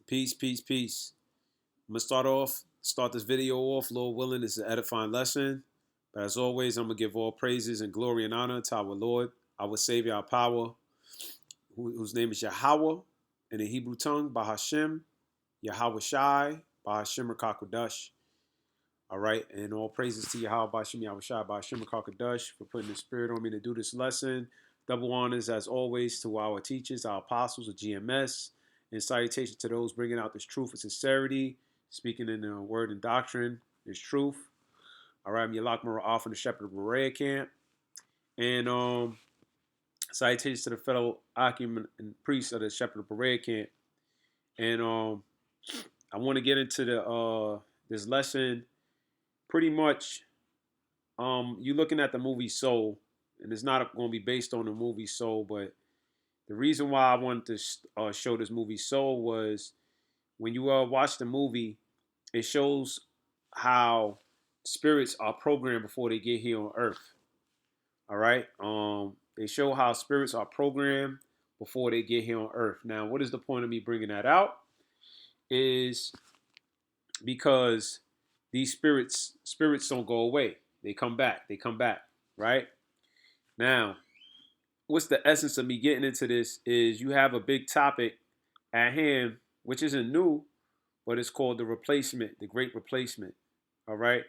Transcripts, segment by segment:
Peace, peace, peace. I'm gonna start this video off. Lord willing, it's an edifying lesson. But as always, I'm gonna give all praises and glory and honor to our Lord, our Savior, our power, whose name is Yahweh in the Hebrew tongue, Bahashem, Yahweh Shai, Bahashem Rakakudash. All right, and all praises to Yahweh Bahashem, Yahweh Shai, Bahashem Rakakudash for putting the spirit on me to do this lesson. Double honors, as always, to our teachers, our apostles of GMS, and salutation to those bringing out this truth with sincerity, speaking in the word and doctrine, this truth. All right, I'm Yalak Mura'ah from the Shepherd of Berea camp. And salutations to the fellow Akim and priests of the Shepherd of Berea camp. And I want to get into this lesson. Pretty much, you're looking at the movie Soul, and it's not going to be based on the movie Soul, but the reason why I wanted to show this movie Soul was when you watch the movie, it shows how spirits are programmed before they get here on Earth. All right, they show how spirits are programmed before they get here on Earth. Now, what is the point of me bringing that out? Is because these spirits don't go away. They come back. They come back. Right now, what's the essence of me getting into this is you have a big topic at hand, which isn't new, but it's called the replacement, the great replacement. All right.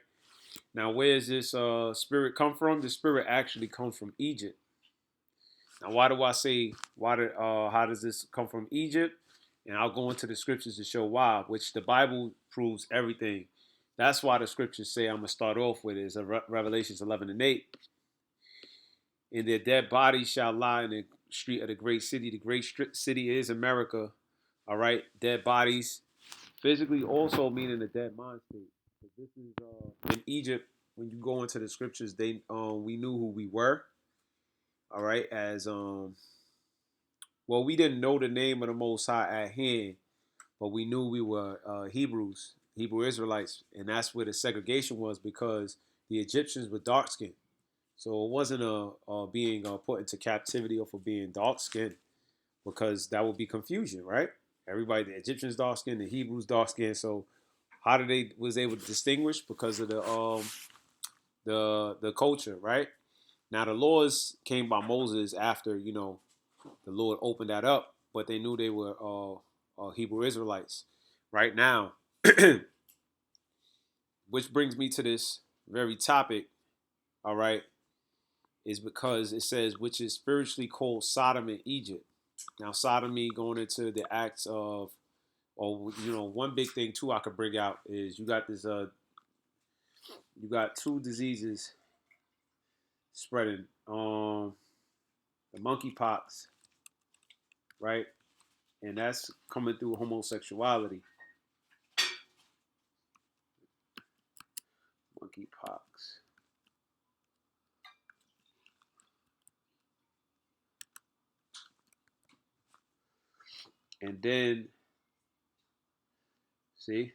Now, where does this spirit come from? The spirit actually comes from Egypt. Now, why do I say how does this come from Egypt? And I'll go into the scriptures to show why, which the Bible proves everything. That's why the scriptures say I'm gonna start off with is Revelations 11:8. And their dead bodies shall lie in the street of the great city. The great city is America. All right, dead bodies, physically also meaning the dead mind state. This is in Egypt. When you go into the scriptures, we knew who we were. All right, as well, we didn't know the name of the Most High at hand, but we knew we were Hebrews, Hebrew Israelites, and that's where the segregation was because the Egyptians were dark skinned. So it wasn't being put into captivity or for being dark skinned, because that would be confusion, right? Everybody, the Egyptians dark skinned, the Hebrews dark skinned. So how did they was able to distinguish? Because of the culture, right? Now the laws came by Moses after the Lord opened that up, but they knew they were Hebrew Israelites. Right now, which brings me to this very topic. All right, is because it says which is spiritually called Sodom and Egypt. Now sodomy going into the acts of, or one big thing too I could bring out is you got two diseases spreading. The monkeypox, right? And that's coming through homosexuality. Monkeypox. And then, see?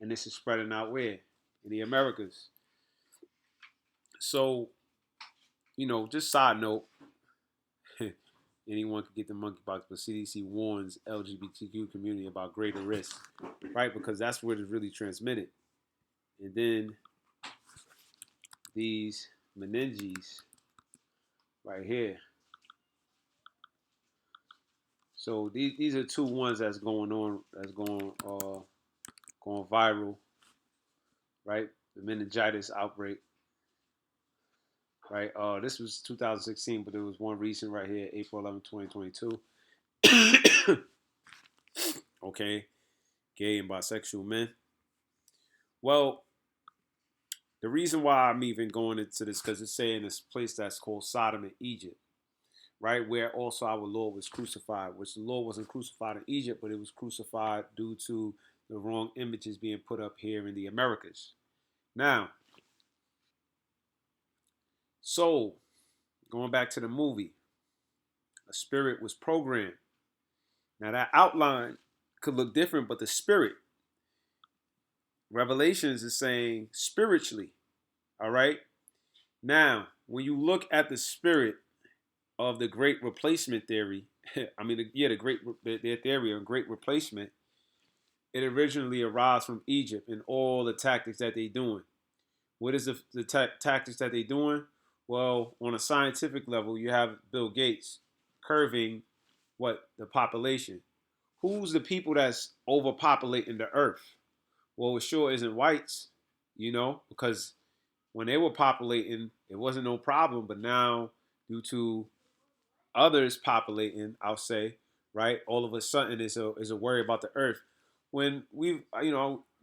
And this is spreading out where? In the Americas. So, just side note, anyone could get the monkeypox, but CDC warns LGBTQ community about greater risk, right? Because that's where it's really transmitted. And then these meninges right here. So these are two ones that's going on, going viral, right? The meningitis outbreak, right? This was 2016, but there was one recent right here, April 11, 2022. Okay, gay and bisexual men. Well, the reason why I'm even going into this because it's saying this place that's called Sodom in Egypt, right? Where also our Lord was crucified, which the Lord wasn't crucified in Egypt, but it was crucified due to the wrong images being put up here in the Americas. Now, so going back to the movie, a spirit was programmed. Now that outline could look different, but the spirit, Revelations is saying spiritually. All right. Now, when you look at the spirit of the great replacement theory I mean, yeah, their theory of great replacement. It originally arose from Egypt and all the tactics that they doing. What is the tactics that they doing? Well, on a scientific level, you have Bill Gates curving what the population. Who's the people that's overpopulating the earth? Well, it sure isn't whites, because when they were populating, it wasn't no problem. But now, due to others populating, I'll say, right, all of a sudden is a worry about the earth. When we've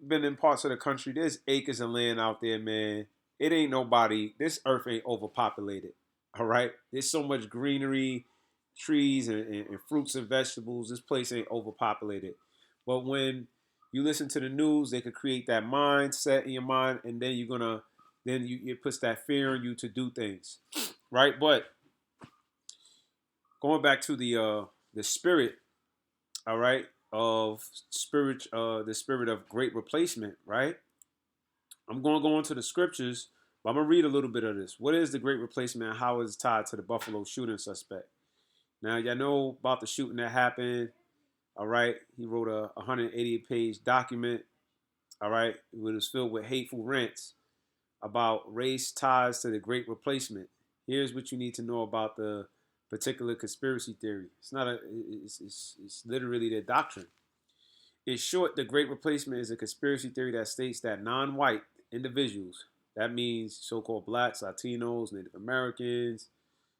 been in parts of the country, there's acres of land out there, man. It ain't nobody. This earth ain't overpopulated. All right, there's so much greenery, trees and fruits and vegetables. This place ain't overpopulated. But when you listen to the news, they could create that mindset in your mind, and then it puts that fear in you to do things, right? But going back to the spirit, all right, of spirit, the spirit of great replacement, right? I'm going to go into the scriptures, but I'm gonna read a little bit of this. What is the great replacement, and how is it tied to the Buffalo shooting suspect? Now, y'all know about the shooting that happened. All right, he wrote a 188-page document. All right, it was filled with hateful rants about race ties to the great replacement. Here's what you need to know about the particular conspiracy theory. It's not a. It's literally their doctrine. In short, the Great Replacement is a conspiracy theory that states that non-white individuals, that means so-called blacks, Latinos, Native Americans,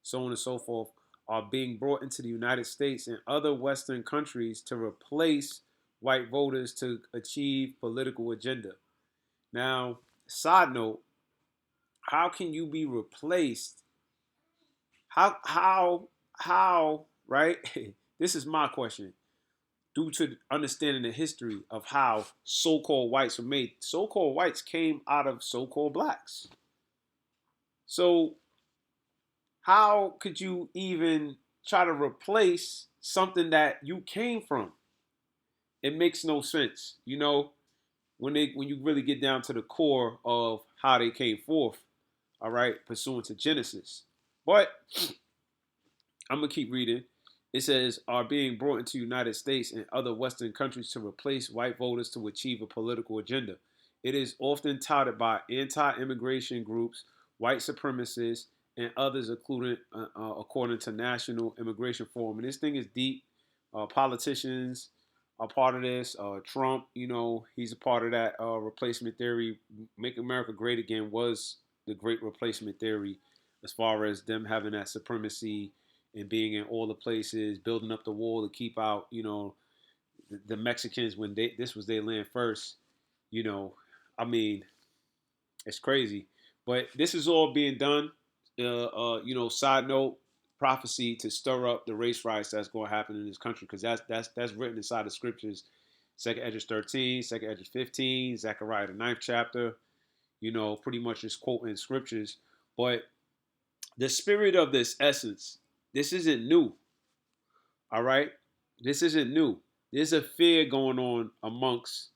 so on and so forth, are being brought into the United States and other Western countries to replace white voters to achieve political agenda. Now, side note, how can you be replaced? How, right? This is my question. Due to understanding the history of how so-called whites were made. So-called whites came out of so-called blacks. So how could you even try to replace something that you came from? It makes no sense. When you really get down to the core of how they came forth, all right, pursuant to Genesis. But I'm gonna keep reading. It says, are being brought into the United States and other Western countries to replace white voters to achieve a political agenda. It is often touted by anti-immigration groups, white supremacists, and others, including according to National Immigration Forum. And this thing is deep. Politicians are part of this. Trump, he's a part of that replacement theory. Make America Great Again was the great replacement theory, as far as them having that supremacy and being in all the places, building up the wall to keep out, the Mexicans when this was their land first. You know, I mean, it's crazy, but this is all being done. Side note, prophecy to stir up the race riots that's going to happen in this country, because that's written inside the scriptures. Second Esdras 13, Second Esdras 15, Zechariah the 9th chapter. Pretty much just quoting scriptures, but the spirit of this essence, this isn't new. All right? This isn't new. There's a fear going on amongst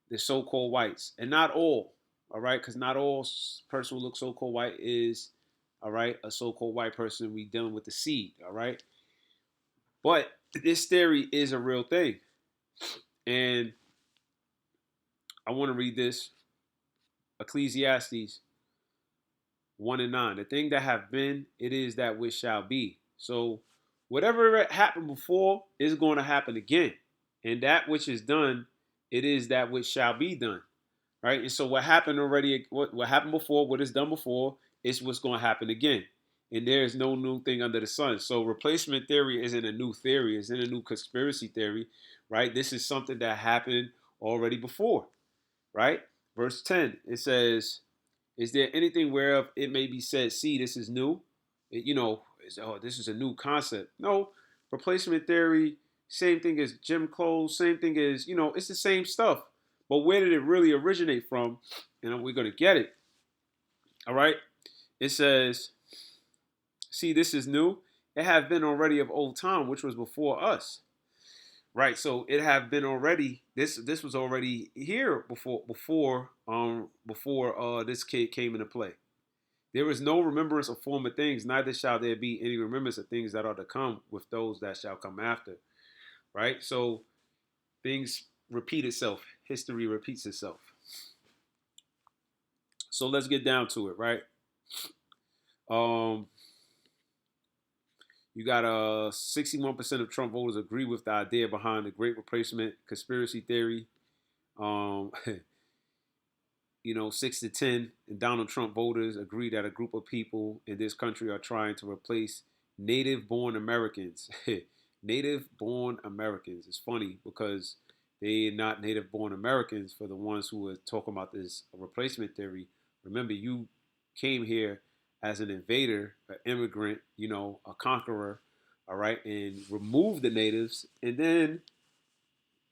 the so-called whites, and not all. All right? Because not all person who looks so-called white is, all right, a so-called white person. We dealing with the seed. All right? But this theory is a real thing. And I want to read this. Ecclesiastes 1 and 9. The thing that have been, it is that which shall be. So whatever happened before is going to happen again. And that which is done, it is that which shall be done. Right? And so what happened already, what happened before, what is done before, is what's going to happen again. And there is no new thing under the sun. So replacement theory isn't a new theory, it's in a new conspiracy theory, right? This is something that happened already before, right? Verse 10, it says, is there anything whereof it may be said, see, this is new? This is a new concept. No, replacement theory, same thing as Jim Crow, same thing as, it's the same stuff. But where did it really originate from? And we're going to get it. All right. It says, see, this is new. It have been already of old time, which was before us. Right, so it have been already. This was already here before this kid came into play. There is no remembrance of former things, neither shall there be any remembrance of things that are to come with those that shall come after. Right? So things repeat itself. History repeats itself. So let's get down to it, right? Um, you got 61% of Trump voters agree with the idea behind the Great Replacement conspiracy theory. Um, 6 to 10, and Donald Trump voters agree that a group of people in this country are trying to replace native-born Americans. Native-born Americans. It's funny because they're not native-born Americans for the ones who are talking about this replacement theory. Remember, you came here as an invader, an immigrant, a conqueror, all right, and removed the natives, and then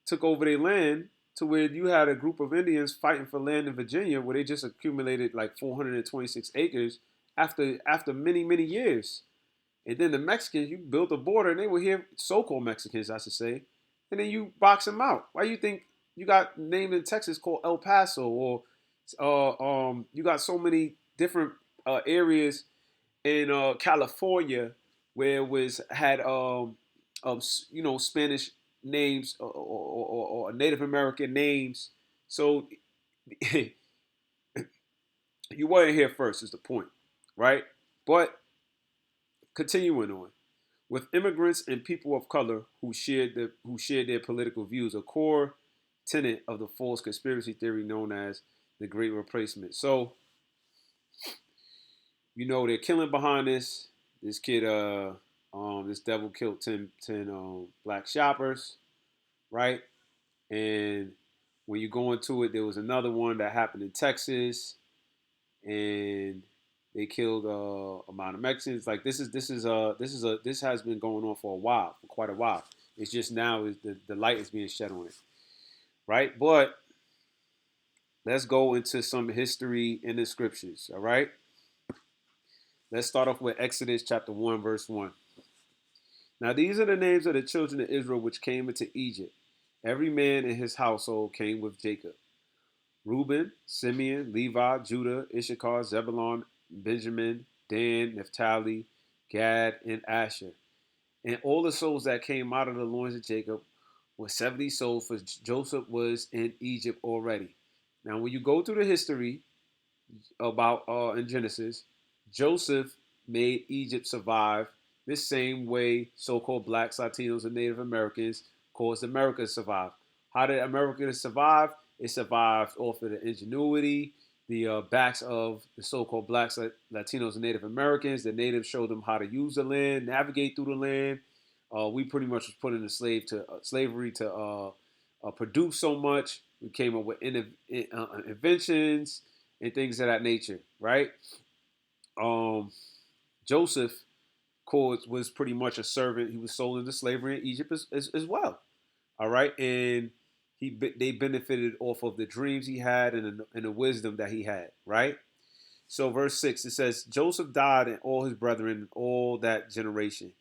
took over their land to where you had a group of Indians fighting for land in Virginia where they just accumulated like 426 acres after many years. And then the Mexicans, you built a border, and they were here, so-called Mexicans, I should say, and then you box them out. Why you think you got named in Texas called El Paso, or you got so many different areas in California where it was had Spanish names or Native American names. So you weren't here first is the point, right? But continuing on, with immigrants and people of color who shared their political views, a core tenet of the false conspiracy theory known as the Great Replacement. So, they're killing behind this. This kid, this devil killed 10 black shoppers, right? And when you go into it, there was another one that happened in Texas, and they killed a amount of Mexicans. Like this has been going on for a while, for quite a while. It's just now is the light is being shed on it, right? But let's go into some history in the scriptures. All right. Let's start off with Exodus chapter 1, verse 1. Now these are the names of the children of Israel which came into Egypt. Every man in his household came with Jacob. Reuben, Simeon, Levi, Judah, Issachar, Zebulun, Benjamin, Dan, Naphtali, Gad, and Asher. And all the souls that came out of the loins of Jacob were 70 souls, for Joseph was in Egypt already. Now, when you go through the history about in Genesis, Joseph made Egypt survive this same way so-called blacks, Latinos, and Native Americans caused America to survive. How did America survive? It survived off of the ingenuity, the backs of the so-called blacks, Latinos, and Native Americans. The natives showed them how to use the land, navigate through the land. We pretty much was put into slavery to produce so much. We came up with inventions and things of that nature, right? Joseph was pretty much a servant. He was sold into slavery in Egypt as well. All right, and they benefited off of the dreams he had and the wisdom that he had. Right. So verse 6, it says, Joseph died and all his brethren, all that generation.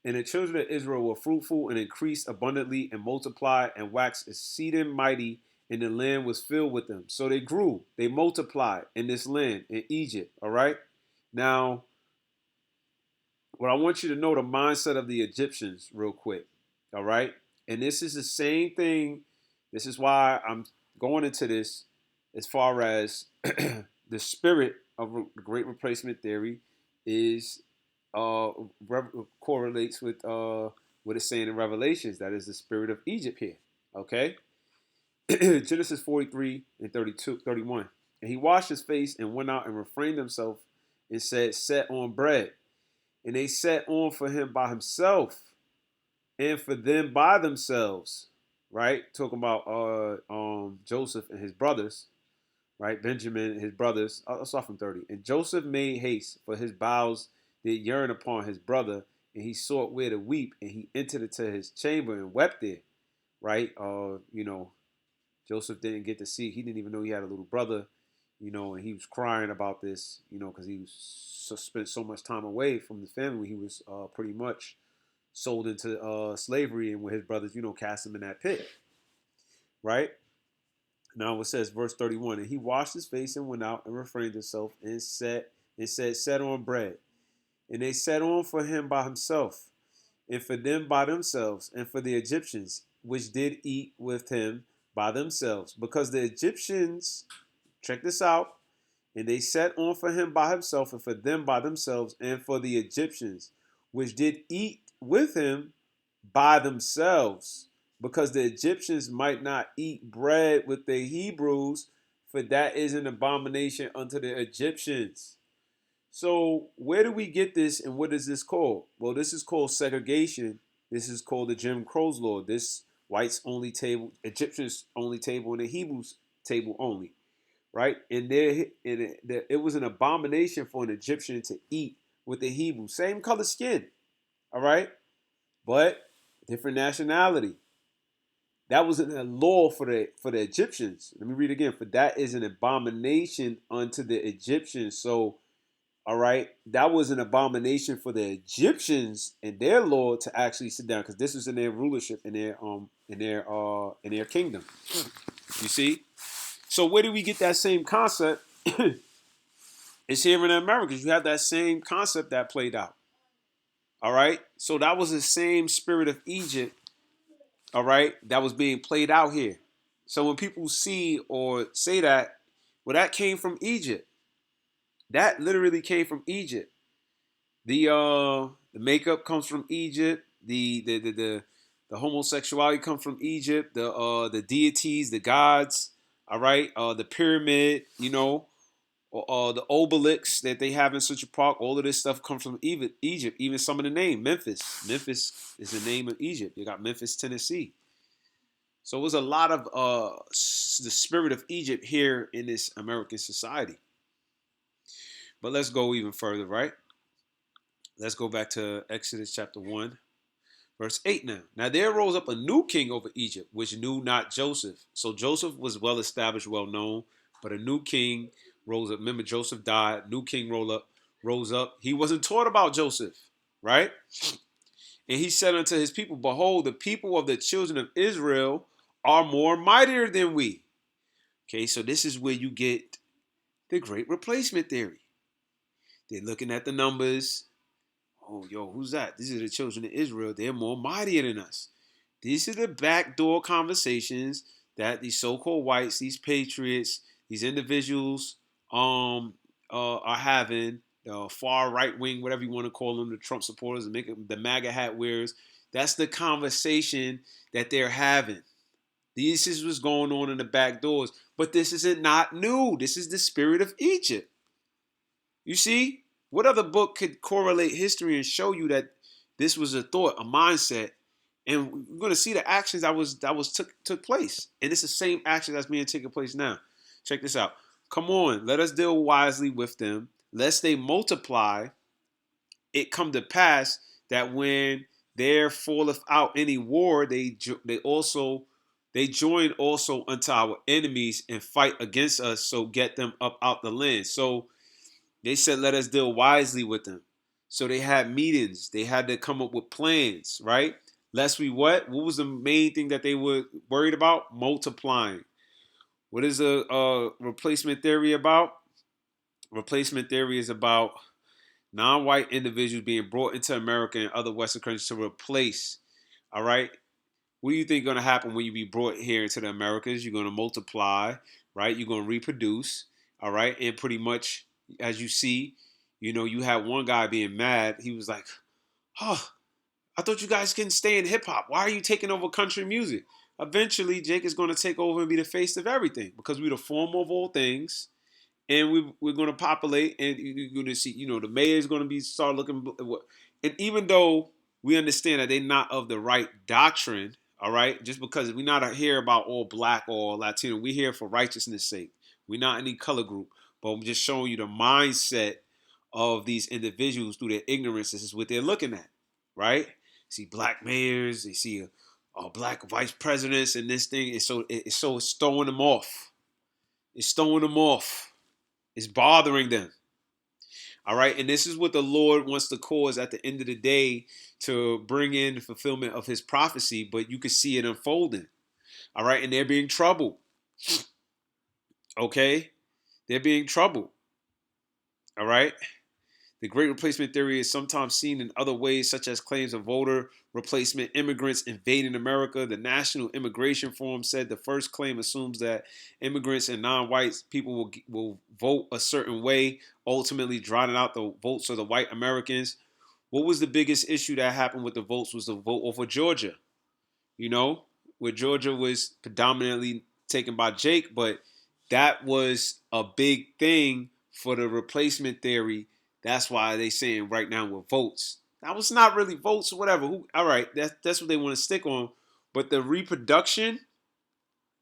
And the children of Israel were fruitful and increased abundantly and multiplied and waxed exceeding mighty, and the land was filled with them. So they grew, they multiplied in this land, in Egypt. All right. Now, what I want you to know the mindset of the Egyptians real quick. All right. And this is the same thing. This is why I'm going into this as far as the spirit of the Great Replacement theory is correlates with what it's saying in Revelations. That is the spirit of Egypt here. Okay. Genesis 43 and 32, 31. And he washed his face and went out and refrained himself and said, set on bread. And they set on for him by himself and for them by themselves, right? Talking about Joseph and his brothers, right? Benjamin and his brothers. I'll start from 30. And Joseph made haste, for his bowels did yearn upon his brother, and he sought where to weep, and he entered into his chamber and wept there, right? Joseph didn't get to see, he didn't even know he had a little brother, and he was crying about this, because he was spent so much time away from the family. He was pretty much sold into slavery, and with his brothers, cast him in that pit, right? Now it says, verse 31, and he washed his face and went out and refrained himself and set and said, set on bread. And they set on for him by himself, and for them by themselves, and for the Egyptians, which did eat with him by themselves. Because the Egyptians, check this out, and they set on for him by himself, and for them by themselves, and for the Egyptians, which did eat with him by themselves, because the Egyptians might not eat bread with the Hebrews, for that is an abomination unto the Egyptians. So where do we get this, and what is this called? Well, this is called segregation. This is called the Jim Crow's law. This whites only table, Egyptians only table, and the Hebrews table only, right? And it was an abomination for an Egyptian to eat with the Hebrew, same color skin, all right, but different nationality. That was a law for the Egyptians. Let me read again. For that is an abomination unto the Egyptians. So, all right, that was an abomination for the Egyptians and their law to actually sit down, because this was in their rulership, in their kingdom. You see. So where do we get that same concept? It's here in the Americas. You have that same concept that played out. All right. So that was the same spirit of Egypt. All right, that was being played out here. So when people see or say that, well, that came from Egypt. That literally came from Egypt. The makeup comes from Egypt. The homosexuality comes from Egypt. The deities, the gods. All right, the pyramid. The obelisk that they have in Central Park. All of this stuff comes from Egypt. Even some of the name Memphis. Memphis is the name of Egypt. You got Memphis, Tennessee. So it was a lot of the spirit of Egypt here in this American society. But let's go even further, right? Let's go back to Exodus chapter 1, verse 8 now. Now there rose up a new king over Egypt, which knew not Joseph. So Joseph was well established, well known, but a new king rose up. Remember, Joseph died, new king rose up. He wasn't taught about Joseph, right? And he said unto his people, behold, the people of the children of Israel are more mightier than we. Okay, so this is where you get the great replacement theory. They're looking at the numbers. Oh, yo, who's that? These are the children of Israel. They're more mightier than us. These are the backdoor conversations that these so-called whites, these patriots, these individuals are having. The far right wing, whatever you want to call them, the Trump supporters, the MAGA hat wearers. That's the conversation that they're having. This is what's going on in the back doors. But this isn't not new. This is the spirit of Egypt. You see? What other book could correlate history and show you that this was a thought, a mindset, and we're going to see the actions that took place, and it's the same action that's being taken place now. Check this out. Come on, let us deal wisely with them, lest they multiply. It come to pass that when there falleth out any war, they join also unto our enemies and fight against us, so get them up out the land. So they said, let us deal wisely with them. So they had meetings. They had to come up with plans, right? Lest we what? What was the main thing that they were worried about? Multiplying. What is a replacement theory about? Replacement theory is about non-white individuals being brought into America and other Western countries to replace. All right? What do you think is going to happen when you be brought here into the Americas? You're going to multiply, right? You're going to reproduce, all right? And pretty much, as you see, you had one guy being mad. He was like, oh, I thought you guys couldn't stay in hip-hop. Why are you taking over country music? Eventually, Jake is going to take over and be the face of everything, because we're the form of all things, and we're going to populate, and you're going to see, the mayor is going to start looking. And even though we understand that they're not of the right doctrine, all right, just because we're not here about all black or Latino, we're here for righteousness' sake. We're not any color group, but I'm just showing you the mindset of these individuals through their ignorance. This is what they're looking at, right? See black mayors, they see black vice presidents, and this thing is it's throwing them off. It's throwing them off. It's bothering them. All right. And this is what the Lord wants to cause at the end of the day, to bring in the fulfillment of his prophecy. But you can see it unfolding. All right. And they're being troubled. Okay. They're being troubled. All right. The Great Replacement theory is sometimes seen in other ways, such as claims of voter replacement, immigrants invading America. The National Immigration Forum said the first claim assumes that immigrants and non-white people will vote a certain way, ultimately drowning out the votes of the white Americans. What was the biggest issue that happened with the votes was the vote over Georgia, you know, where Georgia was predominantly taken by Jake, but that was a big thing for the replacement theory. That's why they saying right now with votes. That was not really votes or whatever. All right, that's what they want to stick on. But the reproduction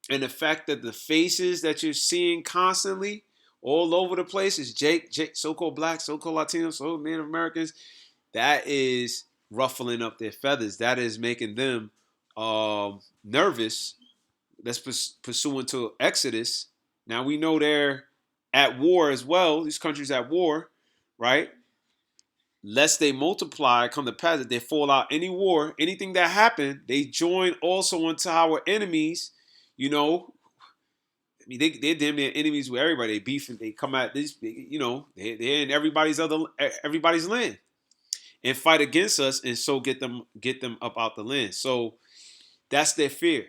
and the fact that the faces that you're seeing constantly all over the place is Jake, so-called black, so-called Latino, so Native Americans. That is ruffling up their feathers. That is making them nervous. That's pursuant to Exodus. Now we know they're at war as well. These countries at war, right? Lest they multiply, come to pass that they fall out any war, anything that happened, they join also into our enemies. You know, I mean, they're damn near enemies with everybody. They beef and they come at this. You know, they're in everybody's land and fight against us, and so get them up out the land. So that's their fear.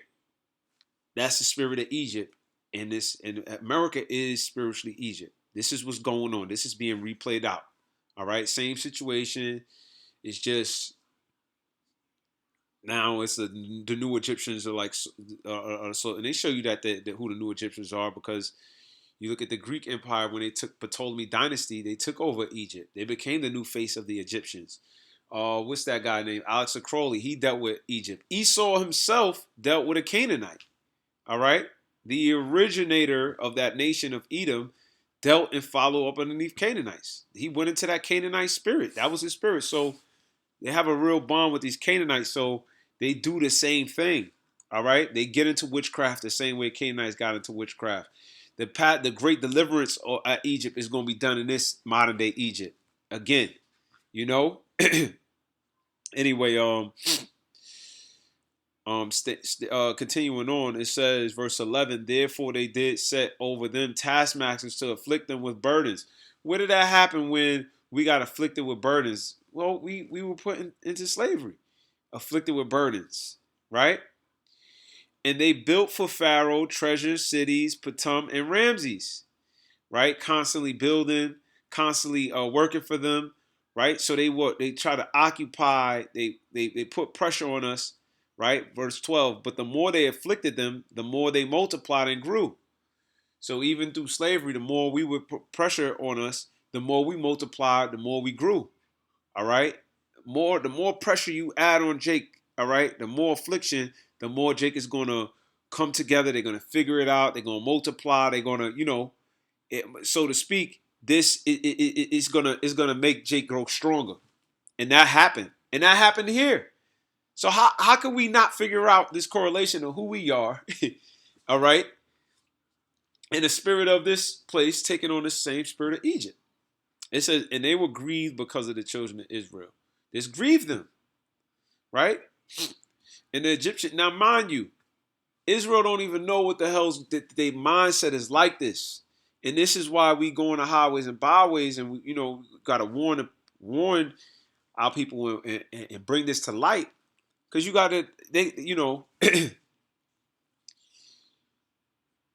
That's the spirit of Egypt, and America is spiritually Egypt. This is what's going on. This is being replayed out. All right, same situation. It's just now it's the new Egyptians are like so, and they show you that who the new Egyptians are because you look at the Greek Empire when they took Ptolemy dynasty, they took over Egypt. They became the new face of the Egyptians. What's that guy named Alex Crowley? He dealt with Egypt. Esau himself dealt with a Canaanite. All right, the originator of that nation of Edom dealt and followed up underneath Canaanites. He went into that Canaanite spirit. That was his spirit. So they have a real bond with these Canaanites. So they do the same thing. All right, they get into witchcraft the same way Canaanites got into witchcraft. The great deliverance at Egypt is going to be done in this modern day Egypt again. You know. Anyway, continuing on, it says, verse 11, therefore they did set over them taskmasters to afflict them with burdens. Where did that happen when we got afflicted with burdens? Well, we were put into slavery, afflicted with burdens, right? And they built for Pharaoh treasures, cities, Pithom, and Ramses, right? Constantly building, constantly working for them, right? So they try to occupy, they put pressure on us, right? Verse 12, but the more they afflicted them, the more they multiplied and grew. So even through slavery, the more we would put pressure on us, the more we multiplied, the more we grew. All right. The more pressure you add on Jake, all right, the more affliction, the more Jake is gonna come together. They're gonna figure it out. They're gonna multiply. They're gonna, so to speak, this is gonna make Jake grow stronger, and that happened, here. So how can we not figure out this correlation of who we are, all right, and the spirit of this place taking on the same spirit of Egypt? It says, and they were grieved because of the children of Israel. This grieved them, right? And the Egyptian, now mind you, Israel don't even know what the hell's their mindset is like this. And this is why we go on the highways and byways and we, got to warn our people and bring this to light. Because you got to,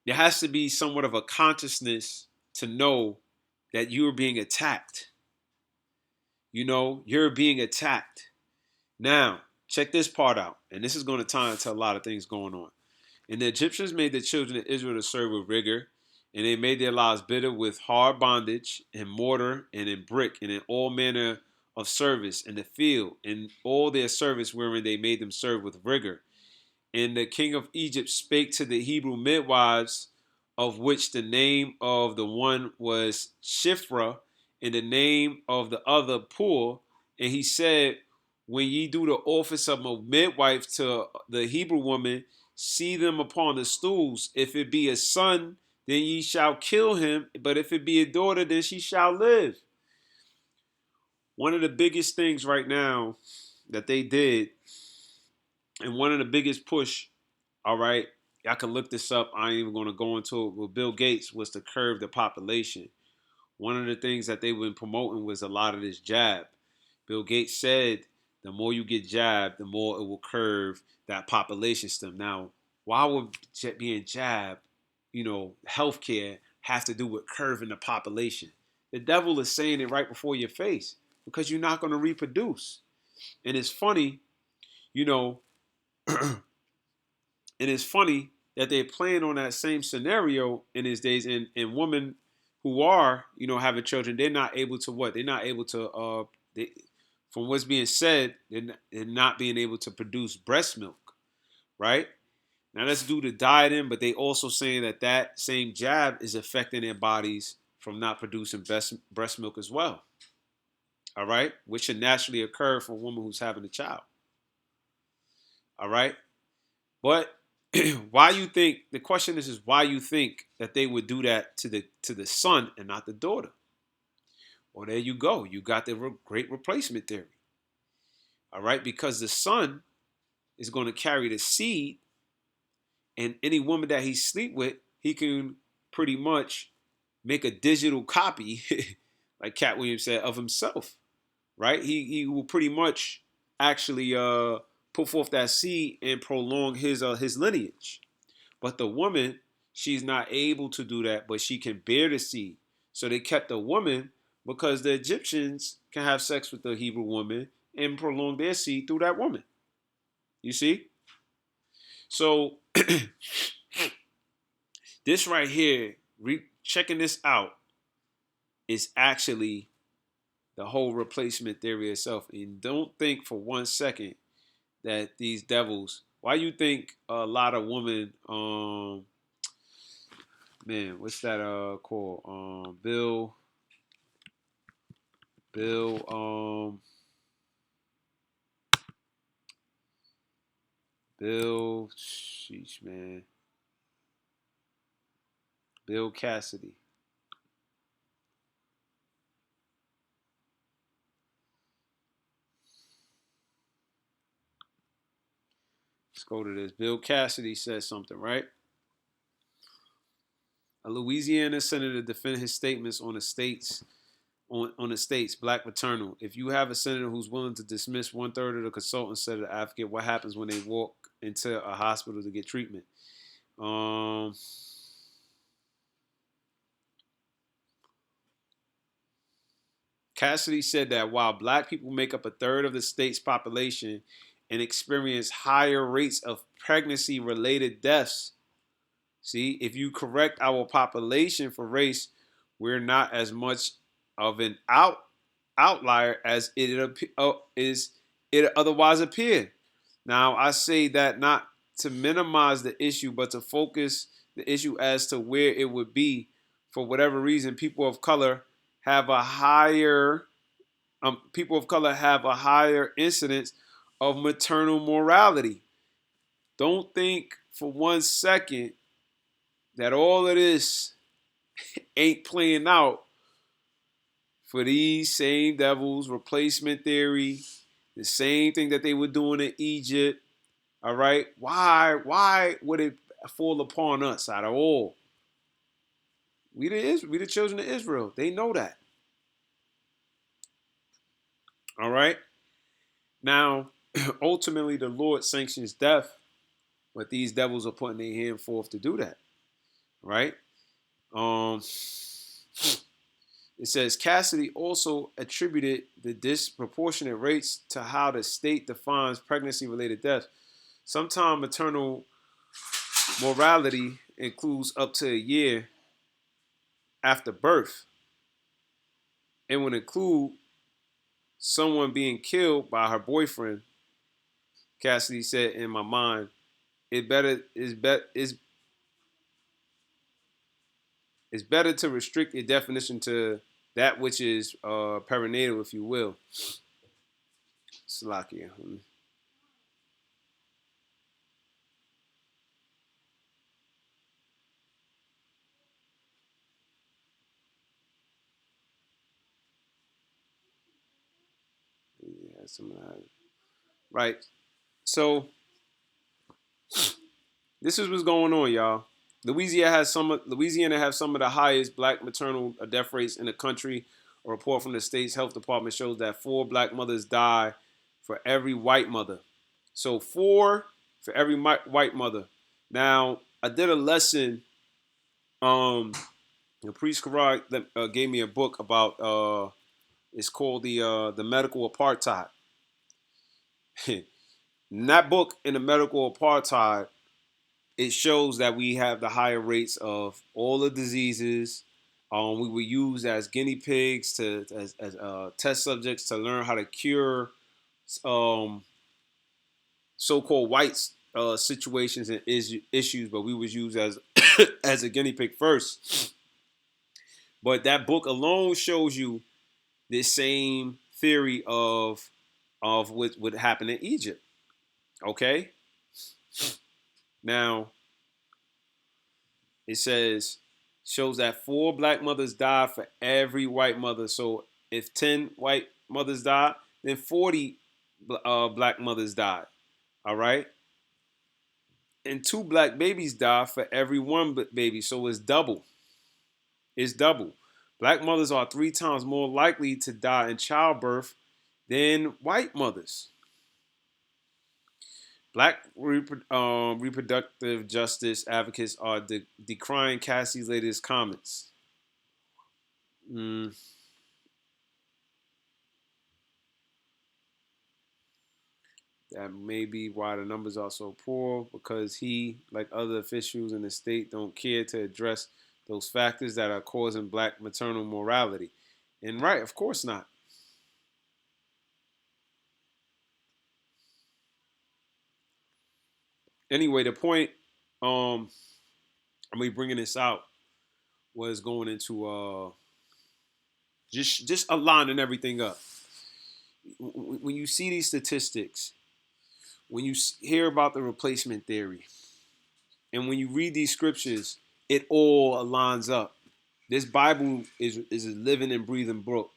there has to be somewhat of a consciousness to know that you're being attacked. You're being attacked. Now, check this part out. And this is going to tie into a lot of things going on. And the Egyptians made the children of Israel to serve with rigor, and they made their lives bitter with hard bondage, in mortar, and in brick, and in all manner of service in the field, in all their service wherein they made them serve with rigor. And the king of Egypt spake to the Hebrew midwives, of which the name of the one was Shiphrah, and the name of the other Puah. And he said, when ye do the office of a midwife to the Hebrew woman, see them upon the stools. If it be a son, then ye shall kill him. But if it be a daughter, then she shall live. One of the biggest things right now that they did, and one of the biggest push, all right, y'all can look this up. I ain't even going to go into it, with Bill Gates, was to curb the population. one of the things that they've been promoting was a lot of this jab. Bill Gates said the more you get jabbed, the more it will curve that population stem. Now, why would being jabbed, healthcare have to do with curving the population? The devil is saying it right before your face because you're not going to reproduce. And it's funny, you know, and it's funny that they're playing on that same scenario in these days. And women who are, having children, they're not able to what? They're not able to, from what's being said, they're not being able to produce breast milk, right? Now let's do the dieting, but they also saying that same jab is affecting their bodies from not producing breast milk as well. All right, which should naturally occur for a woman who's having a child. All right, but why you think the question is why you think that they would do that to the son and not the daughter? Well, there you go. You got the great replacement theory. All right, because the son is going to carry the seed, and any woman that he sleep with, he can pretty much make a digital copy, like Cat Williams said, of himself. Right? He will pretty much actually put forth that seed and prolong his lineage. But the woman, she's not able to do that, but she can bear the seed. So they kept the woman because the Egyptians can have sex with the Hebrew woman and prolong their seed through that woman. You see? So this right here, checking this out, is actually the whole replacement theory itself. And don't think for 1 second that these devils. Why you think a lot of women, what's that called? Sheesh, man. Bill Cassidy. Let's go to this. Bill Cassidy says something, right? A Louisiana senator defended his statements on the state's black maternal. If you have a senator who's willing to dismiss 1/3 of the consultants, said the advocate, what happens when they walk into a hospital to get treatment? Cassidy said that while black people make up 1/3 of the state's population and experience higher rates of pregnancy-related deaths, see, if you correct our population for race, we're not as much of an outlier as it otherwise appeared. Now, I say that not to minimize the issue, but to focus the issue as to where it would be. For whatever reason, people of color have a higher incidence of maternal mortality. Don't think for 1 second that all of this ain't playing out for these same devils, replacement theory, the same thing that they were doing in Egypt. All right, why would it fall upon us out of all? We the children of Israel. They know that. All right. Now, ultimately, the Lord sanctions death, but these devils are putting their hand forth to do that. Right. It says Cassidy also attributed the disproportionate rates to how the state defines pregnancy-related deaths. Sometimes maternal mortality includes up to a year after birth. It would include someone being killed by her boyfriend. Cassidy said, "In my mind, it's better to restrict your definition to that which is perinatal, if you will." Slakia. Yeah, some of that. Right. So this is what's going on, y'all. Louisiana has some of the highest black maternal death rates in the country. A report from the state's health department shows that 4 black mothers die for every white mother. So 4 for every white mother. Now, I did a lesson. The priest Karak that gave me a book about. It's called the medical apartheid. In that book, in the medical apartheid, it shows that we have the higher rates of all the diseases. We were used as guinea pigs as test subjects to learn how to cure um, so-called white situations and issues, but we was used as as a guinea pig first. But that book alone shows you this same theory of what happened in Egypt. Okay, now it shows that 4 black mothers die for every white mother. So if 10 white mothers die, then 40 black mothers died. All right, and 2 black babies die for every 1 baby. So it's double. It's double. Black mothers are 3 times more likely to die in childbirth than white mothers. Black reproductive justice advocates are decrying Cassie's latest comments. That may be why the numbers are so poor, because he, like other officials in the state, don't care to address those factors that are causing black maternal mortality. And right, of course not. Anyway, the point, I'm bringing this out, was going into just aligning everything up. When you see these statistics, when you hear about the replacement theory, and when you read these scriptures, it all aligns up. This Bible is a living and breathing book.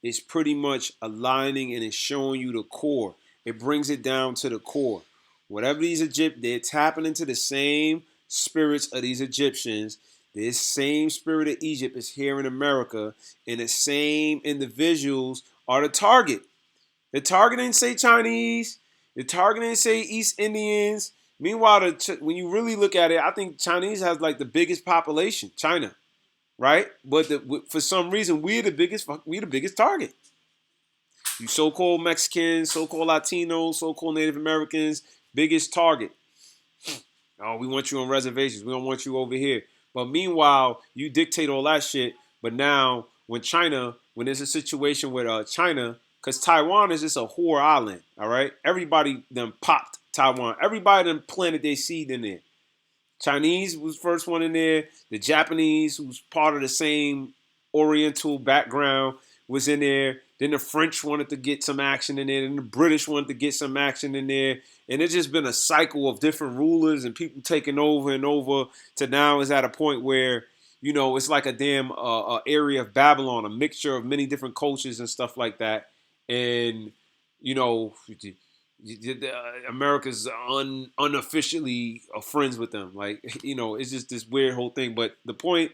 It's pretty much aligning and it's showing you the core. It brings it down to the core. Whatever these Egyptians, they're tapping into the same spirits of these Egyptians. This same spirit of Egypt is here in America, and the same individuals are the target. The target didn't say Chinese. The target didn't say East Indians. Meanwhile, when you really look at it, I think Chinese has like the biggest population, China, right? But for some reason, we're the biggest target. You so-called Mexicans, so-called Latinos, so-called Native Americans, biggest target. Oh, we want you on reservations. We don't want you over here. But meanwhile, you dictate all that shit. But now, when there's a situation with China, because Taiwan is just a whore island, all right? Everybody then popped Taiwan. Everybody then planted their seed in there. Chinese was first one in there. The Japanese, who's part of the same Oriental background, was in there. Then the French wanted to get some action in there. Then the British wanted to get some action in there. And it's just been a cycle of different rulers and people taking over and over to now is at a point where, it's like a damn area of Babylon, a mixture of many different cultures and stuff like that. And, America's unofficially friends with them. Like, it's just this weird whole thing. But the point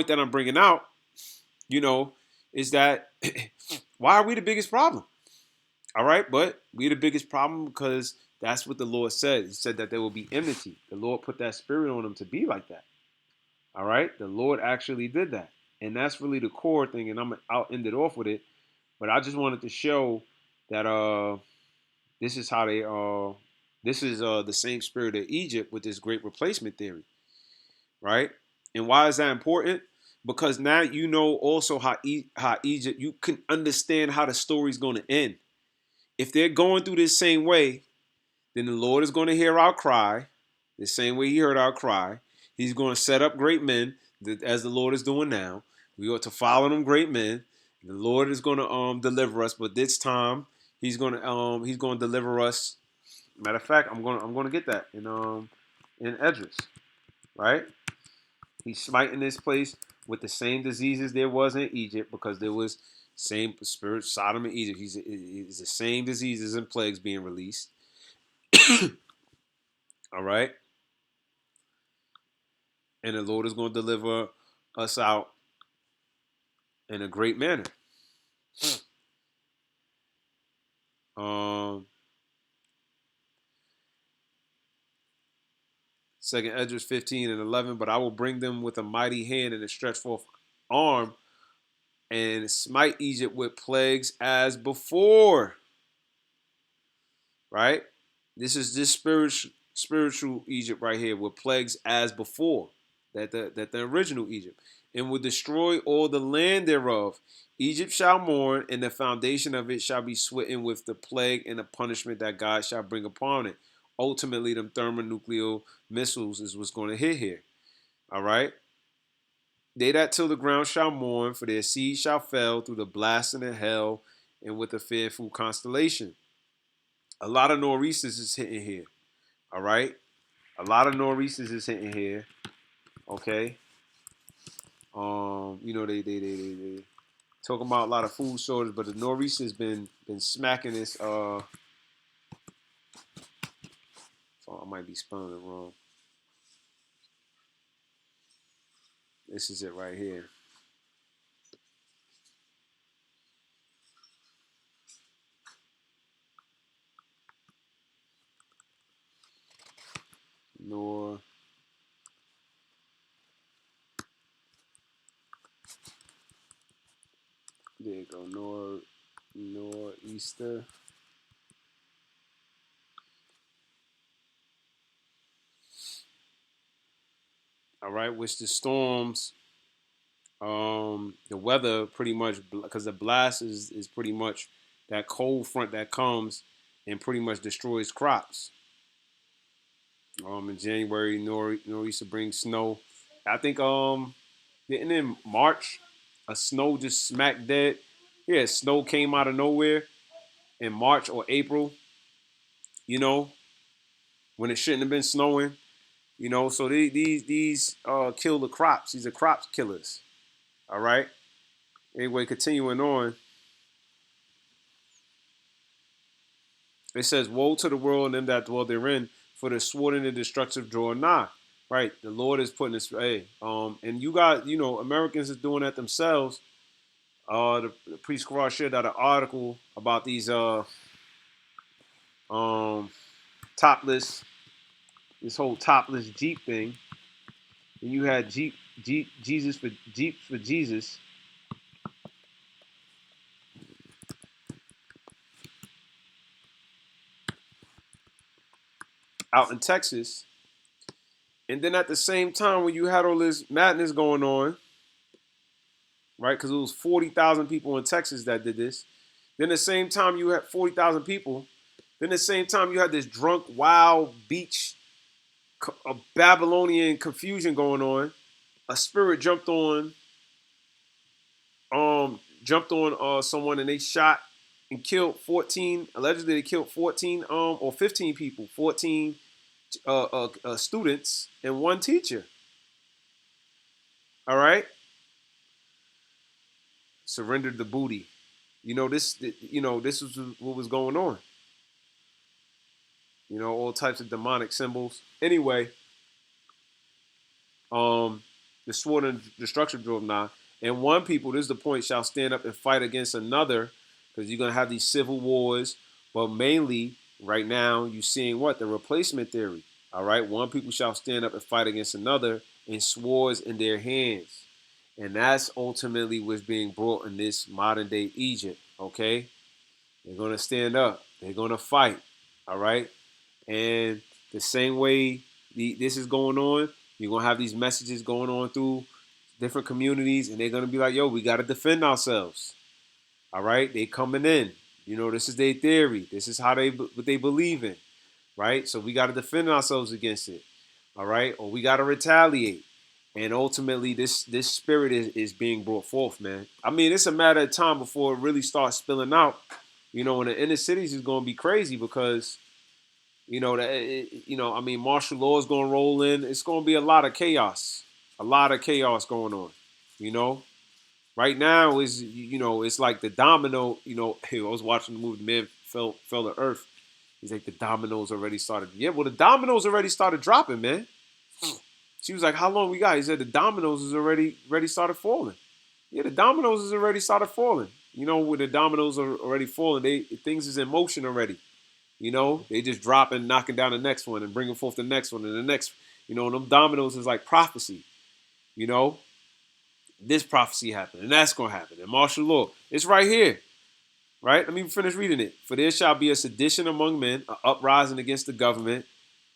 that I'm bringing out, is that why are we the biggest problem? All right, but we're the biggest problem because that's what the Lord said. He said that there will be enmity. The Lord put that spirit on them to be like that. All right, the Lord actually did that, and that's really the core thing. And I'll end it off with it. But I just wanted to show that this is how they this is the same spirit of Egypt with this great replacement theory, right? And why is that important? Because now you know also how Egypt, you can understand how the story's going to end. If they're going through this same way, then the Lord is going to hear our cry, the same way He heard our cry. He's going to set up great men, as the Lord is doing now. We ought to follow them great men. The Lord is going to deliver us, but this time He's going to deliver us. Matter of fact, I'm going to get that in Esdras, right? He's smiting this place with the same diseases there was in Egypt, because there was same spirit, Sodom and Egypt. He's the same diseases and plagues being released. All right. And the Lord is going to deliver us out in a great manner. Um, Second Esdras 15:11. But I will bring them with a mighty hand and a stretched forth arm, and smite Egypt with plagues as before. Right? This is this spiritual Egypt right here with plagues as before. That the original Egypt. And will destroy all the land thereof. Egypt shall mourn, and the foundation of it shall be smitten with the plague and the punishment that God shall bring upon it. Ultimately, them thermonuclear missiles is what's going to hit here. All right. They that till the ground shall mourn, for their seed shall fail through the blasting of hell and with a fearful constellation. A lot of nor'easters is hitting here. All right. A lot of nor'easters is hitting here. Okay. They talking about a lot of food shortage, but the nor'easter's been smacking this. So I might be spelling it wrong. This is it right here. Nor. There you go. Nor'easter. All right, which the storms, the weather pretty much, because the blast is pretty much that cold front that comes and pretty much destroys crops. In January, nor'easter brings snow. I think didn't in March a snow just smack dead. Yeah, snow came out of nowhere in March or April. You know when it shouldn't have been snowing. So these kill the crops. These are crop killers. All right. Anyway, continuing on, it says, "Woe to the world and them that dwell therein, for the sword and the destructive draw nigh." Right. The Lord is putting this. Hey, and you got Americans is doing that themselves. The priest Karar shared out an article about these um topless, this whole topless Jeep thing. And you had Jeeps for Jesus out in Texas. And then at the same time, when you had all this madness going on, right? Because it was 40,000 people in Texas that did this. Then the same time you had 40,000 people. Then the same time you had this drunk, wild beach, a Babylonian confusion going on. A spirit jumped on someone, and they shot and killed 14. Allegedly, they killed 14 or 15 people, 14 students and one teacher. All right, surrendered the booty. This was what was going on. All types of demonic symbols. Anyway, the sword and destruction drove nigh. And one people, this is the point, shall stand up and fight against another, because you're gonna have these civil wars. But mainly, right now, you're seeing what? The replacement theory. All right, one people shall stand up and fight against another, and swords in their hands. And that's ultimately what's being brought in this modern day Egypt. Okay, they're gonna stand up. They're gonna fight. All right, and the same way this is going on, you're gonna have these messages going on through different communities, and they're gonna be like, "Yo, we gotta defend ourselves." All right, they coming in. This is their theory. This is what they believe in, right? So we gotta defend ourselves against it. All right, or we gotta retaliate. And ultimately, this spirit is being brought forth, man. I mean, it's a matter of time before it really starts spilling out. In the inner cities is gonna be crazy because I mean, martial law is going to roll in. It's going to be a lot of chaos going on. You know, right now it's like the domino. I was watching the movie, The Man Fell to Earth. He's like, the dominoes already started. Yeah, well, the dominoes already started dropping, man. She was like, how long we got? He said, the dominoes is already started falling. Yeah, the dominoes is already started falling. You know, when the dominoes are already falling, things is in motion already. You know, they just dropping, knocking down the next one and bringing forth the next one and the next. You know, and them dominoes is like prophecy. You know, this prophecy happened and that's going to happen. And martial law, it's right here. Right? Let me finish reading it. For there shall be a sedition among men, an uprising against the government.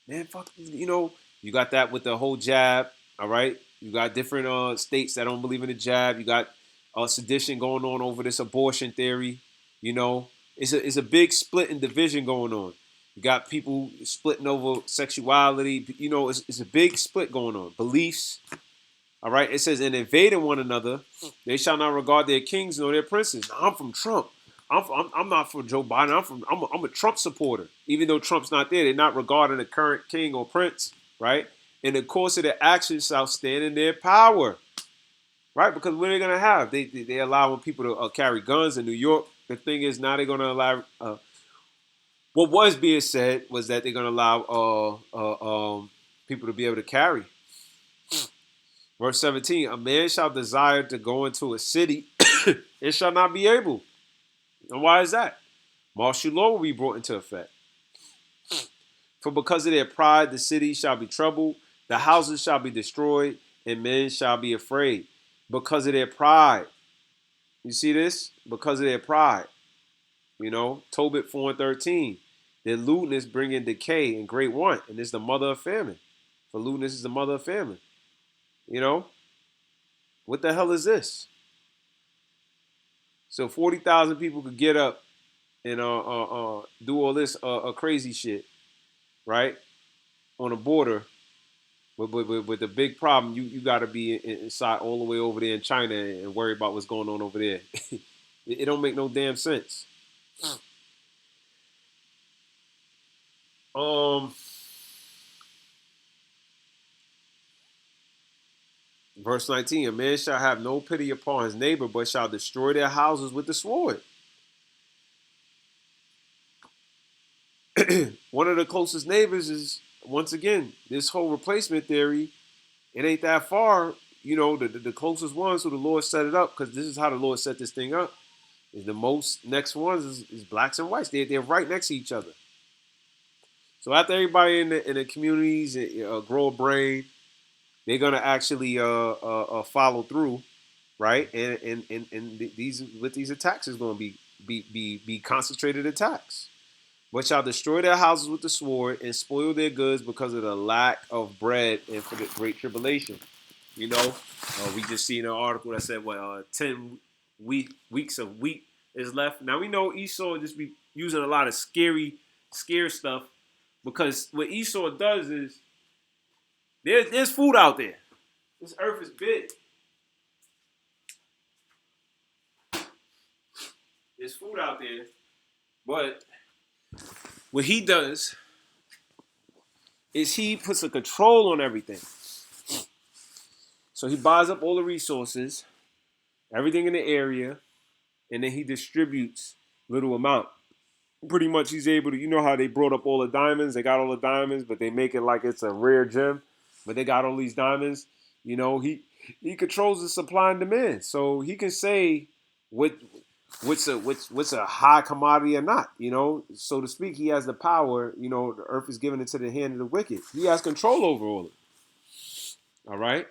Man, fuck, you know, you got that with the whole jab. All right. You got different states that don't believe in the jab. You got sedition going on over this abortion theory. You know, it's a big split and division going on. You got people splitting over sexuality. You know, it's a big split going on. Beliefs. All right. It says, and invading one another, they shall not regard their kings nor their princes. Now, I'm from Trump. I'm not for Joe Biden. I'm a Trump supporter. Even though Trump's not there, they're not regarding the current king or prince, right? In the course of their actions shall stand in their power, right? Because what are they gonna have? They allowing people to carry guns in New York. The thing is, now they're gonna allow. What was being said was that they're gonna allow people to be able to carry. Verse 17: a man shall desire to go into a city, it shall not be able. And why is that? Martial law will be brought into effect. For because of their pride, the city shall be troubled, the houses shall be destroyed, and men shall be afraid. Because of their pride. You see this? Because of their pride. You know, Tobit 4:13. Their lewdness bringing decay and great want, and it's the mother of famine. For lewdness is the mother of famine. You know? What the hell is this? So 40,000 people could get up and do all this crazy shit, right? On the border, but the big problem, you got to be inside all the way over there in China and worry about what's going on over there. It don't make no damn sense. Verse 19: a man shall have no pity upon his neighbor, but shall destroy their houses with the sword. One of the closest neighbors is, once again, this whole replacement theory. It ain't that far, you know, the closest ones who the Lord set it up, because this is how the Lord set this thing up. Is the most next ones is blacks and whites. They're right next to each other. So after everybody in the communities grow a brain, they're gonna actually follow through, right? And these attacks is gonna be concentrated attacks. But shall destroy their houses with the sword and spoil their goods because of the lack of bread and for the great tribulation. You know, we just seen an article that said 10 weeks of wheat is left. Now we know Esau just be using a lot of scare stuff, because what Esau does is there's food out there. This earth is big. There's food out there, but what he does is he puts a control on everything. So he buys up all the resources, everything in the area, and then he distributes little amount. Pretty much he's able to, you know how they brought up all the diamonds, they got all the diamonds, but they make it like it's a rare gem, but they got all these diamonds. You know, he controls the supply and demand. So he can say what's a high commodity or not, you know, so to speak. He has the power, you know, the earth is given into the hand of the wicked. He has control over all of it. All right.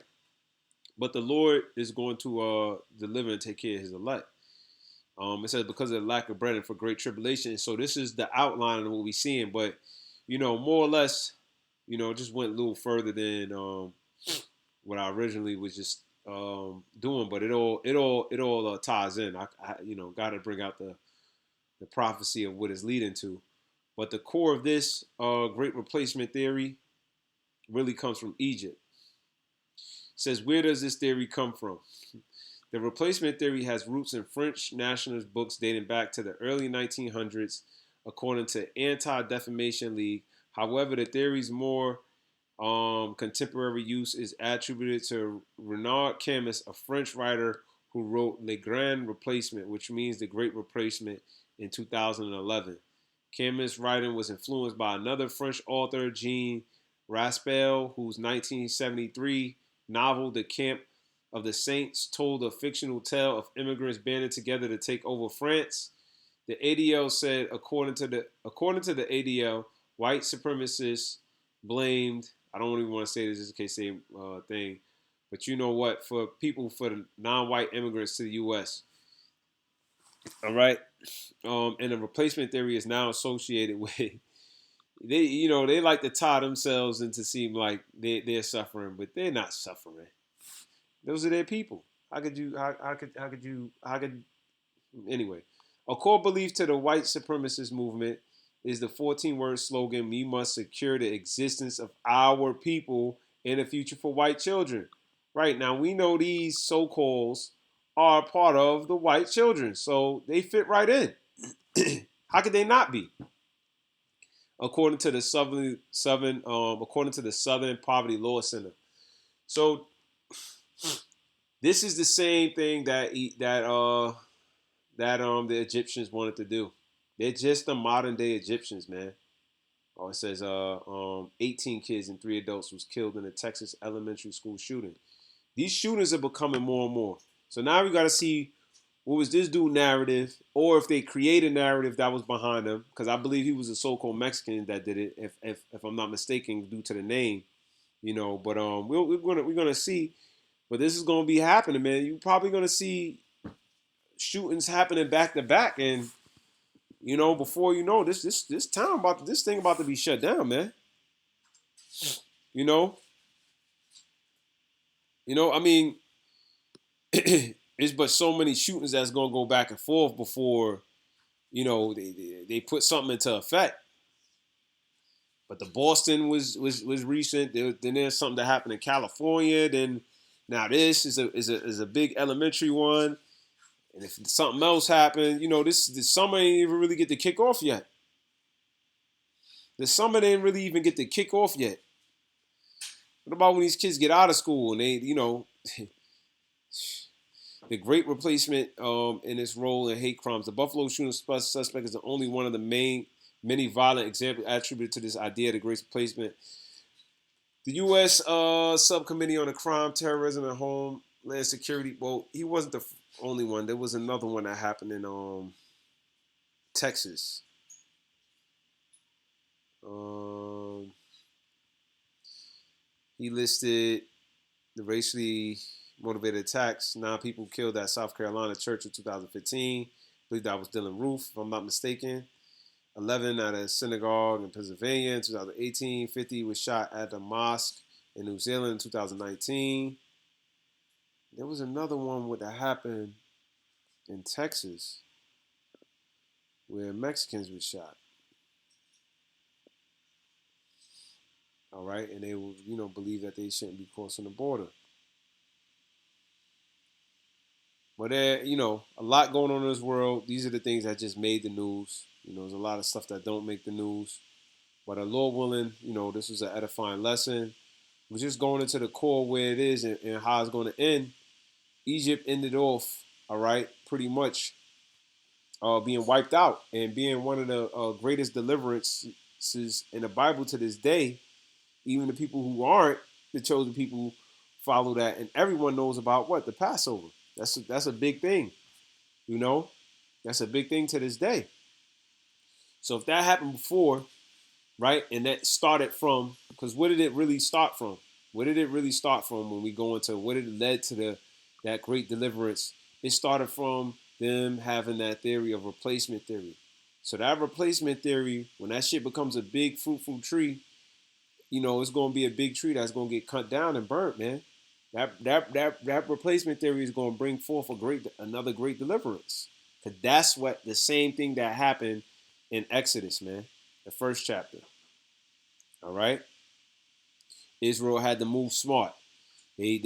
But the Lord is going to deliver and take care of his elect. It says because of the lack of bread and for great tribulation. So this is the outline of what we're seeing. But, you know, more or less, you know, just went a little further than what I originally was just doing. But it all ties in. I you know, got to bring out the prophecy of what it's leading to. But the core of this great replacement theory really comes from Egypt. It says, where does this theory come from? The replacement theory has roots in French nationalist books dating back to the early 1900s, according to Anti-Defamation League. However, the theory's more contemporary use is attributed to Renaud Camus, a French writer who wrote Le Grand Replacement, which means the Great Replacement, in 2011. Camus' writing was influenced by another French author, Jean Raspail, whose 1973 novel, The Camp of the Saints, told a fictional tale of immigrants banding together to take over France. The ADL said, according to the ADL, white supremacists blamed. I don't even want to say this just in case they thing, but you know what? For the non-white immigrants to the U.S. All right, and the replacement theory is now associated with they like to tie themselves into seem like they're suffering, but they're not suffering. Those are their people. How could anyway? A core belief to the white supremacist movement is the 14-word slogan, "We must secure the existence of our people and a future for white children." Right now, we know these so-calls are part of the white children, so they fit right in. How could they not be? According to the Southern Poverty Law Center. So this is the same thing that the Egyptians wanted to do. They're just the modern day Egyptians, man. Oh, it says 18 kids and 3 adults was killed in a Texas elementary school shooting. These shootings are becoming more and more. So now we got to see what was this dude narrative, or if they create a narrative that was behind him, because I believe he was a so-called Mexican that did it, if I'm not mistaken, due to the name, But we're gonna see, but this is gonna be happening, man. You're probably gonna see shootings happening back to back, and before you know this thing about to be shut down, man. You know, I mean, it's but so many shootings that's gonna go back and forth before they put something into effect. But the Boston was recent. Then there's something that happened in California. Then now this is a big elementary one. And if something else happened, this summer ain't even really get to kick off yet. The summer didn't really even get to kick off yet. What about when these kids get out of school and they, the great replacement in its role in hate crimes? The Buffalo shooting suspect is the only one of the many violent examples attributed to this idea of the great replacement. The U.S. Subcommittee on the Crime, Terrorism, and Homeland Security. Well, he wasn't the only one. There was another one that happened in Texas. He listed the racially motivated attacks. 9 people killed at South Carolina church in 2015. I believe that was Dylan Roof, if I'm not mistaken. 11 at a synagogue in Pennsylvania in 2018. 50 was shot at a mosque in New Zealand in 2019. There was another one that happened in Texas where Mexicans were shot. All right, and they will, believe that they shouldn't be crossing the border. But there, a lot going on in this world. These are the things that just made the news. There's a lot of stuff that don't make the news. But Lord willing, this was an edifying lesson. We're just going into the core where it is and how it's going to end. Egypt ended off, all right, pretty much being wiped out and being one of the greatest deliverances in the Bible to this day. Even the people who aren't the chosen people follow that, and everyone knows about what? The Passover. That's a big thing, That's a big thing to this day. So if that happened before, right, and that started from, because what did it really start from? What did it really start from when we go into what it led to that great deliverance? It started from them having that theory of replacement theory. So that replacement theory, when that shit becomes a big fruitful tree, it's going to be a big tree that's going to get cut down and burnt, man. That replacement theory is going to bring forth another great deliverance. Because that's the same thing that happened in Exodus, man. The first chapter. All right? Israel had to move smart. They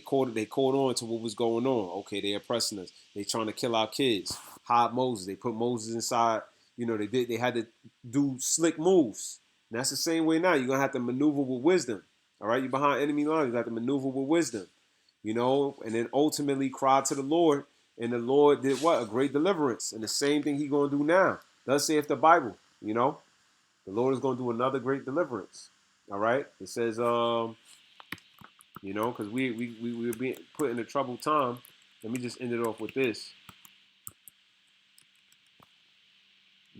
caught on to what was going on. Okay, they oppressing us. They trying to kill our kids. Hide Moses. They put Moses inside. They had to do slick moves. And that's the same way now. You're going to have to maneuver with wisdom. All right? You're behind enemy lines. You have to maneuver with wisdom. And then ultimately cry to the Lord. And the Lord did what? A great deliverance. And the same thing He's going to do now. Thus saith the Bible. You know, the Lord is going to do another great deliverance. All right. It says, because we're being put in a troubled time. Let me just end it off with this.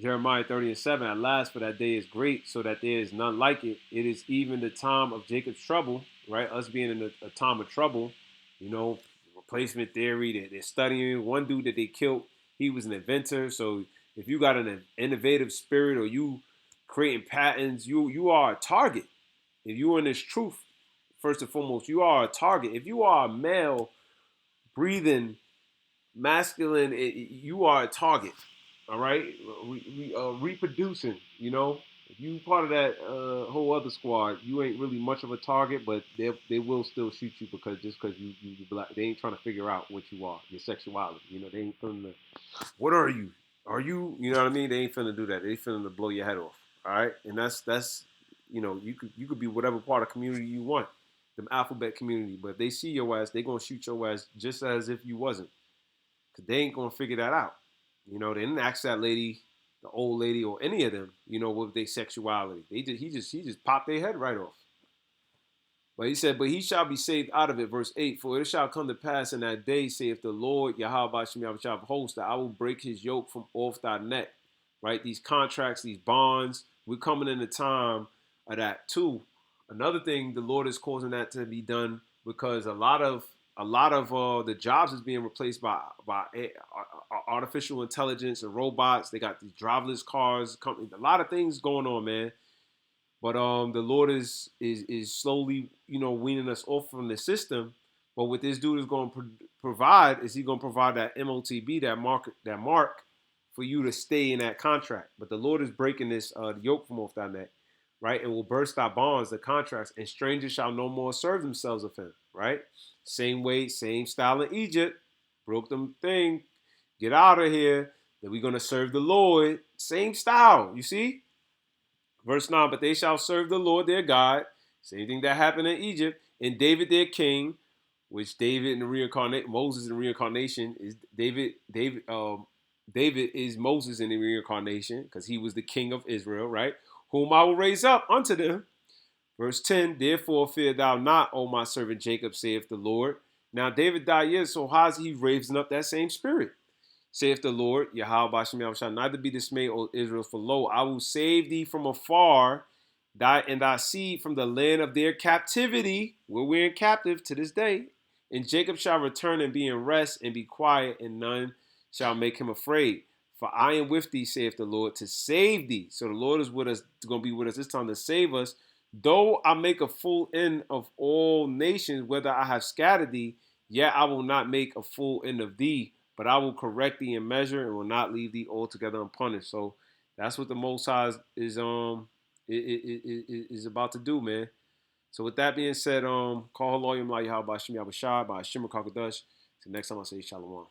Jeremiah 30:7. At last, for that day is great, so that there is none like it. It is even the time of Jacob's trouble, right? Us being in a time of trouble, replacement theory. They're studying one dude that they killed. He was an inventor. So if you got an innovative spirit or you creating patents, you are a target. If you are in this truth, first and foremost, you are a target. If you are a male, breathing, masculine, you are a target. All right, reproducing. If you part of that whole other squad, you ain't really much of a target, but they will still shoot you because you black. They ain't trying to figure out what you are, your sexuality. They ain't finna. What are you? Are you? You know what I mean? They ain't finna do that. They finna blow your head off. All right, and that's you could be whatever part of community you want, the alphabet community. But if they see your ass, they gonna shoot your ass just as if you wasn't, because they ain't gonna figure that out. They didn't ask that lady, the old lady, or any of them, with their sexuality. He just popped their head right off. But he said, but he shall be saved out of it. Verse 8, for it shall come to pass in that day, saith the Lord, Yahweh Shem Yahweh of hosts, that I will break his yoke from off thy neck. Right? These contracts, these bonds, we're coming in the time of that too. Another thing, the Lord is causing that to be done because a lot of the jobs is being replaced by artificial intelligence and robots. They got these driverless cars, companies, a lot of things going on, man. But the Lord is slowly, weaning us off from the system. But what this dude is going to provide is he going to provide that MOTB, that mark for you to stay in that contract. But the Lord is breaking this yoke from off thy neck, right? And will burst thy bonds, the contracts, and strangers shall no more serve themselves of him, right? Same way, same style in Egypt. Broke them thing. Get out of here. Then we're going to serve the Lord. Same style, you see? Verse 9, but they shall serve the Lord their God. Same thing that happened in Egypt. And David their king, which David in the reincarnation, Moses in the reincarnation is David is Moses in the reincarnation because he was the king of Israel, right? Whom I will raise up unto them. Verse 10, therefore fear thou not, O my servant Jacob, saith the Lord. Now David died yet, so how is he raising up that same spirit? Saith the Lord, Yahweh Shem shall neither be dismayed, O Israel, for lo, I will save thee from afar, thy seed from the land of their captivity, where we're in captive to this day. And Jacob shall return and be in rest and be quiet, and none shall make him afraid. For I am with thee, saith the Lord, to save thee. So the Lord is with us, going to be with us this time to save us. Though I make a full end of all nations, whether I have scattered thee, yet I will not make a full end of thee, but I will correct thee in measure and will not leave thee altogether unpunished. So that's what the Most High is about to do, man. So with that being said, call Loyam La Yahweh Bashim Yahweh Shah by Shimmer Kakadash. Till next time I say Shalom.